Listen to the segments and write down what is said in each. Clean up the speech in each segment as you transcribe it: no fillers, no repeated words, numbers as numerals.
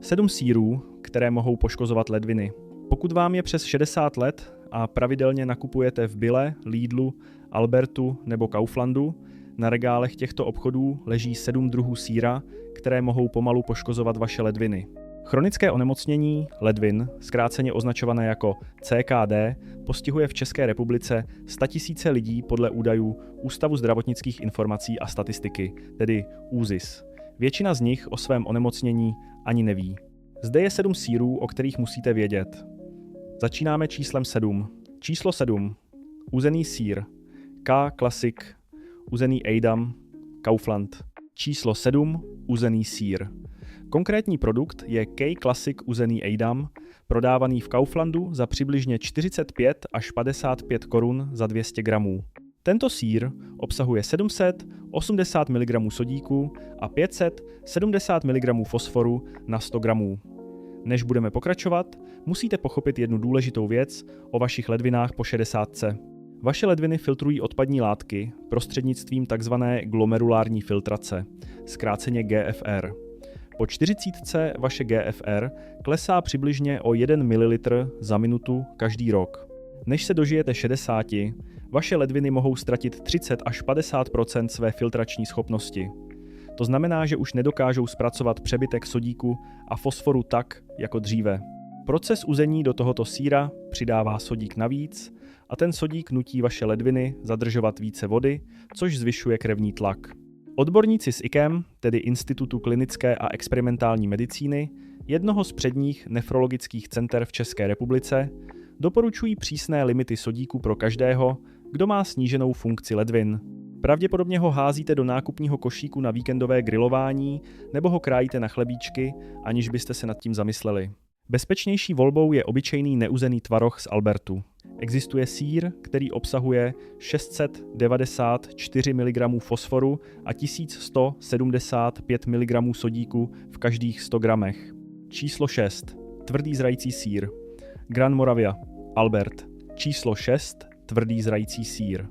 7 sýrů, které mohou poškozovat ledviny. Pokud vám je přes 60 let a pravidelně nakupujete v Bille, Lidlu, Albertu nebo Kauflandu, na regálech těchto obchodů leží 7 druhů sýra, které mohou pomalu poškozovat vaše ledviny. Chronické onemocnění ledvin, zkráceně označované jako CKD, postihuje v České republice 100 000 lidí podle údajů Ústavu zdravotnických informací a statistiky, tedy ÚZIS. Většina z nich o svém onemocnění ani neví. Zde je 7 sýrů, o kterých musíte vědět. Začínáme číslem 7. Číslo 7. Uzený sýr. K Classic. Uzený Edam. Kaufland. Číslo 7. Uzený sýr. Konkrétní produkt je K Classic uzený Edam, prodávaný v Kauflandu za přibližně 45 až 55 korun za 200 gramů. Tento sýr obsahuje 780 mg sodíku a 570 mg fosforu na 100 gramů. Než budeme pokračovat, musíte pochopit jednu důležitou věc o vašich ledvinách po 60. Vaše ledviny filtrují odpadní látky prostřednictvím tzv. Glomerulární filtrace, zkráceně GFR. Po 40 vaše GFR klesá přibližně o 1 ml za minutu každý rok. Než se dožijete 60, vaše ledviny mohou ztratit 30 až 50 % své filtrační schopnosti. To znamená, že už nedokážou zpracovat přebytek sodíku a fosforu tak, jako dříve. Proces uzení do tohoto sýra přidává sodík navíc a ten sodík nutí vaše ledviny zadržovat více vody, což zvyšuje krevní tlak. Odborníci z IKEM, tedy Institutu klinické a experimentální medicíny, jednoho z předních nefrologických center v České republice, doporučují přísné limity sodíku pro každého, kdo má sníženou funkci ledvin. Pravděpodobně ho házíte do nákupního košíku na víkendové grilování nebo ho krájíte na chlebíčky, aniž byste se nad tím zamysleli. Bezpečnější volbou je obyčejný neuzený tvaroh z Albertu. Existuje sýr, který obsahuje 694 mg fosforu a 1175 mg sodíku v každých 100 gramech. Číslo 6. Tvrdý zrající sýr. Gran Moravia, Albert. Číslo 6. Tvrdý zrající sýr.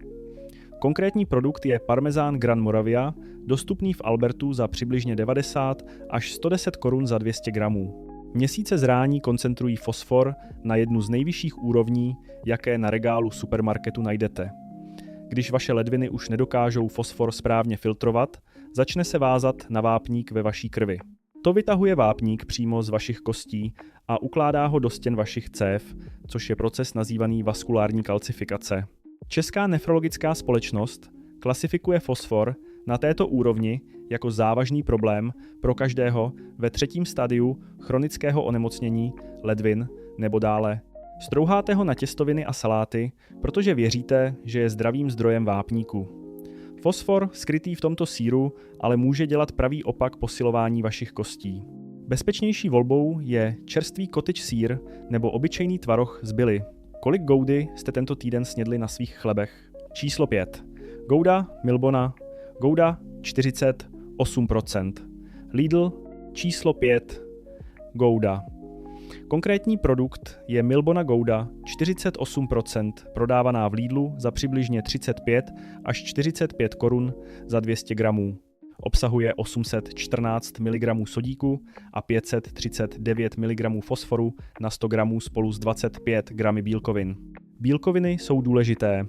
Konkrétní produkt je parmezán Gran Moravia, dostupný v Albertu za přibližně 90 až 110 korun za 200 gramů. Měsíce zrání koncentrují fosfor na jednu z nejvyšších úrovní, jaké na regálu supermarketu najdete. Když vaše ledviny už nedokážou fosfor správně filtrovat, začne se vázat na vápník ve vaší krvi. To vytahuje vápník přímo z vašich kostí a ukládá ho do stěn vašich cév, což je proces nazývaný vaskulární kalcifikace. Česká nefrologická společnost klasifikuje fosfor na této úrovni jako závažný problém pro každého ve 3. stadiu chronického onemocnění ledvin nebo dále. Strouháte ho na těstoviny a saláty, protože věříte, že je zdravým zdrojem vápníku. Fosfor skrytý v tomto sýru ale může dělat pravý opak posilování vašich kostí. Bezpečnější volbou je čerstvý cottage sýr nebo obyčejný tvaroh z Billy. Kolik goudy jste tento týden snědli na svých chlebech? Číslo 5. Gouda, Milbona. Gouda 48%. Lidl číslo 5. Gouda. Konkrétní produkt je Milbona Gouda 48%, prodávaná v Lidlu za přibližně 35 až 45 korun za 200 gramů. Obsahuje 814 mg sodíku a 539 mg fosforu na 100 gramů spolu s 25 gramy bílkovin. Bílkoviny jsou důležité,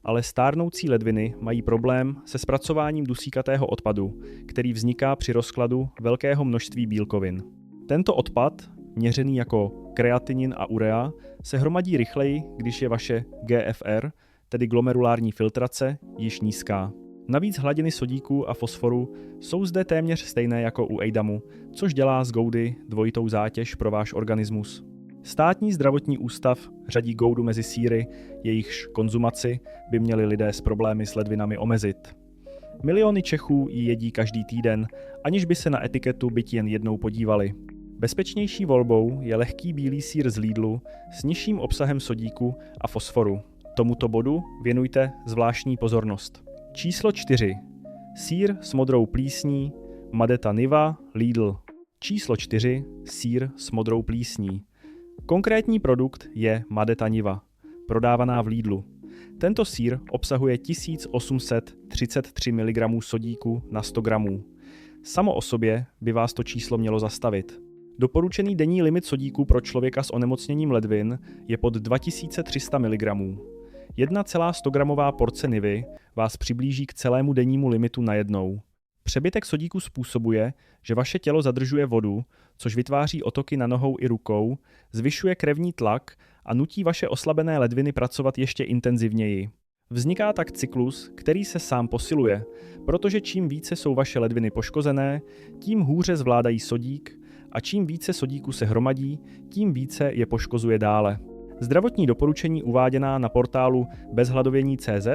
ale stárnoucí ledviny mají problém se zpracováním dusíkatého odpadu, který vzniká při rozkladu velkého množství bílkovin. Tento odpad, měřený jako kreatinin a urea, se hromadí rychleji, když je vaše GFR, tedy glomerulární filtrace, již nízká. Navíc hladiny sodíku a fosforu jsou zde téměř stejné jako u Edamu, což dělá z goudy dvojitou zátěž pro váš organismus. Státní zdravotní ústav řadí goudu mezi sýry, jejichž konzumaci by měli lidé s problémy s ledvinami omezit. Miliony Čechů ji jedí každý týden, aniž by se na etiketu byť jen jednou podívali. Bezpečnější volbou je lehký bílý sýr z Lidlu s nižším obsahem sodíku a fosforu. Tomuto bodu věnujte zvláštní pozornost. Číslo 4. Sýr s modrou plísní, Madeta Niva, Lidl. Číslo 4. Sýr s modrou plísní. Konkrétní produkt je Madeta Niva, prodávaná v Lidlu. Tento sýr obsahuje 1833 mg sodíku na 100 gramů. Samo o sobě by vás to číslo mělo zastavit. Doporučený denní limit sodíku pro člověka s onemocněním ledvin je pod 2300 mg. 1,100gramová porce nivy vás přiblíží k celému dennímu limitu najednou. Přebytek sodíku způsobuje, že vaše tělo zadržuje vodu, což vytváří otoky na nohou i rukou, zvyšuje krevní tlak a nutí vaše oslabené ledviny pracovat ještě intenzivněji. Vzniká tak cyklus, který se sám posiluje, protože čím více jsou vaše ledviny poškozené, tím hůře zvládají sodík a čím více sodíku se hromadí, tím více je poškozuje dále. Zdravotní doporučení uváděná na portálu bezhladovění.cz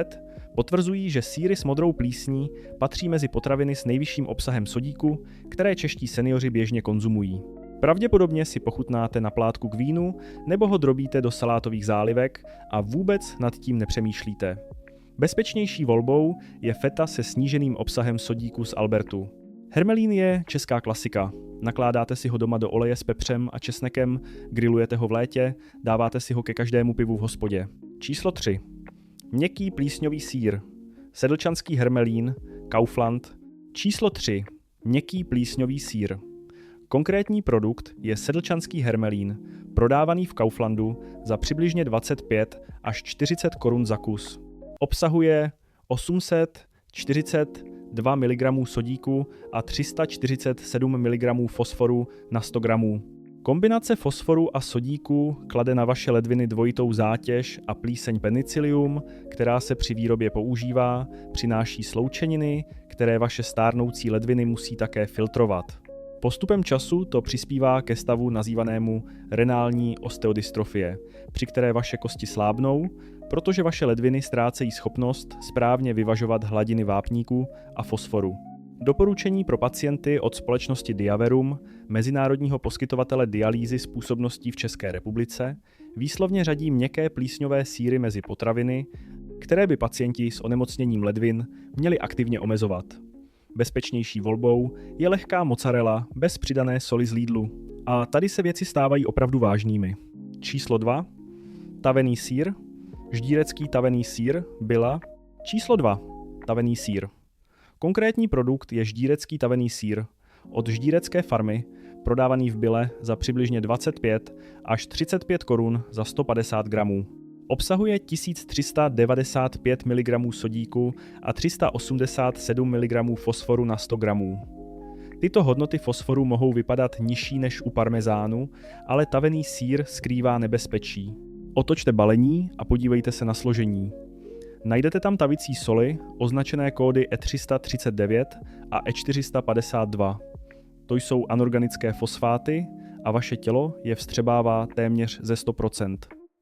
potvrzují, že sýry s modrou plísní patří mezi potraviny s nejvyšším obsahem sodíku, které čeští seniori běžně konzumují. Pravděpodobně si pochutnáte na plátku k vínu nebo ho drobíte do salátových zálivek a vůbec nad tím nepřemýšlíte. Bezpečnější volbou je feta se sníženým obsahem sodíku z Albertu. Hermelín je česká klasika. Nakládáte si ho doma do oleje s pepřem a česnekem, grillujete ho v létě, dáváte si ho ke každému pivu v hospodě. Číslo 3. Měkký plísňový sýr. Sedlčanský hermelín, Kaufland. Číslo 3. Měkký plísňový sýr. Konkrétní produkt je sedlčanský hermelín, prodávaný v Kauflandu za přibližně 25 až 40 korun za kus. Obsahuje 842 mg sodíku a 347 mg fosforu na 100 gramů. Kombinace fosforu a sodíku klade na vaše ledviny dvojitou zátěž a plíseň penicillium, která se při výrobě používá, přináší sloučeniny, které vaše stárnoucí ledviny musí také filtrovat. Postupem času to přispívá ke stavu nazývanému renální osteodystrofie, při které vaše kosti slábnou, protože vaše ledviny ztrácejí schopnost správně vyvažovat hladiny vápníku a fosforu. Doporučení pro pacienty od společnosti Diaverum, mezinárodního poskytovatele dialýzy s působností v České republice, výslovně řadí měkké plísňové sýry mezi potraviny, které by pacienti s onemocněním ledvin měli aktivně omezovat. Bezpečnější volbou je lehká mozzarella bez přidané soli z Lidlu. A tady se věci stávají opravdu vážnými. Číslo 2. Tavený sýr. Ždírecký tavený sýr Billa. Číslo 2. Tavený sýr. Konkrétní produkt je ždírecký tavený sýr od ždírecké farmy, prodávaný v Bille za přibližně 25 až 35 korun za 150 gramů. Obsahuje 1395 mg sodíku a 387 mg fosforu na 100 gramů. Tyto hodnoty fosforu mohou vypadat nižší než u parmezánu, ale tavený sýr skrývá nebezpečí. Otočte balení a podívejte se na složení. Najdete tam tavicí soli, označené kódy E339 a E452. To jsou anorganické fosfáty a vaše tělo je vstřebává téměř ze 100%.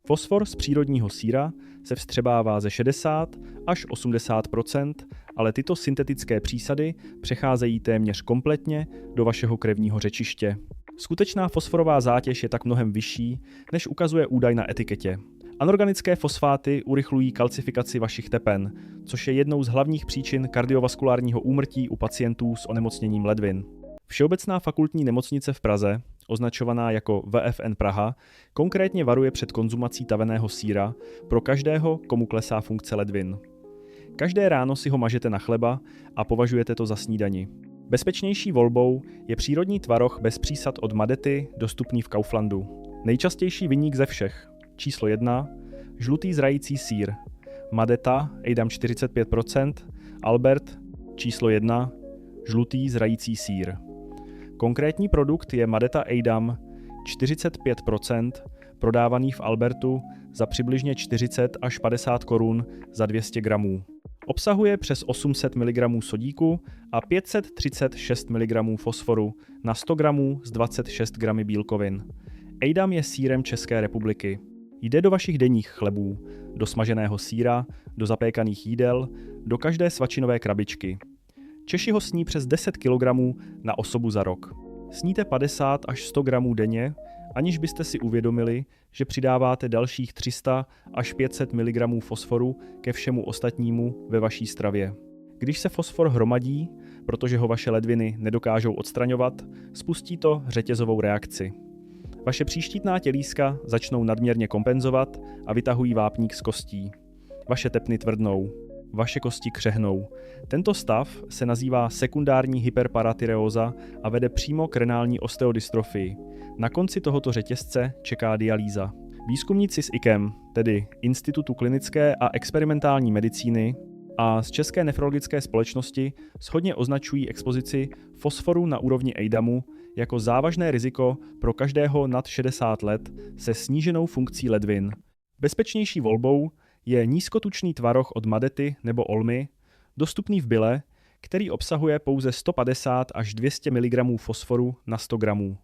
Fosfor z přírodního sýra se vstřebává ze 60 až 80%, ale tyto syntetické přísady přecházejí téměř kompletně do vašeho krevního řečiště. Skutečná fosforová zátěž je tak mnohem vyšší, než ukazuje údaj na etiketě. Anorganické fosfáty urychlují kalcifikaci vašich tepen, což je jednou z hlavních příčin kardiovaskulárního úmrtí u pacientů s onemocněním ledvin. Všeobecná fakultní nemocnice v Praze, označovaná jako VFN Praha, konkrétně varuje před konzumací taveného sýra pro každého, komu klesá funkce ledvin. Každé ráno si ho mažete na chleba a považujete to za snídani. Bezpečnější volbou je přírodní tvaroh bez přísad od Madety, dostupný v Kauflandu. Nejčastější viník ze všech. Číslo 1. Žlutý zrající sýr. Madeta, Edam 45%, Albert, číslo 1. Žlutý zrající sýr. Konkrétní produkt je Madeta Edam 45%, prodávaný v Albertu za přibližně 40 až 50 korun za 200 gramů. Obsahuje přes 800 mg sodíku a 536 mg fosforu na 100 gramů z 26 gramy bílkovin. Edam je sýrem České republiky. Jde do vašich denních chlebů, do smaženého sýra, do zapékaných jídel, do každé svačinové krabičky. Češi ho sní přes 10 kg na osobu za rok. Sníte 50 až 100 gramů denně, aniž byste si uvědomili, že přidáváte dalších 300 až 500 mg fosforu ke všemu ostatnímu ve vaší stravě. Když se fosfor hromadí, protože ho vaše ledviny nedokážou odstraňovat, spustí to řetězovou reakci. Vaše příštítná tělíska začnou nadměrně kompenzovat a vytahují vápník z kostí. Vaše tepny tvrdnou. vaše kosti křehnou. Tento stav se nazývá sekundární hyperparatyreóza a vede přímo k renální osteodystrofii. Na konci tohoto řetězce čeká dialýza. Výzkumníci z IKEM, tedy Institutu klinické a experimentální medicíny, a z České nefrologické společnosti shodně označují expozici fosforu na úrovni EIDAMu jako závažné riziko pro každého nad 60 let se sníženou funkcí ledvin. Bezpečnější volbou je nízkotučný tvaroh od Madety nebo Olmy, dostupný v byle, který obsahuje pouze 150 až 200 mg fosforu na 100 gramů.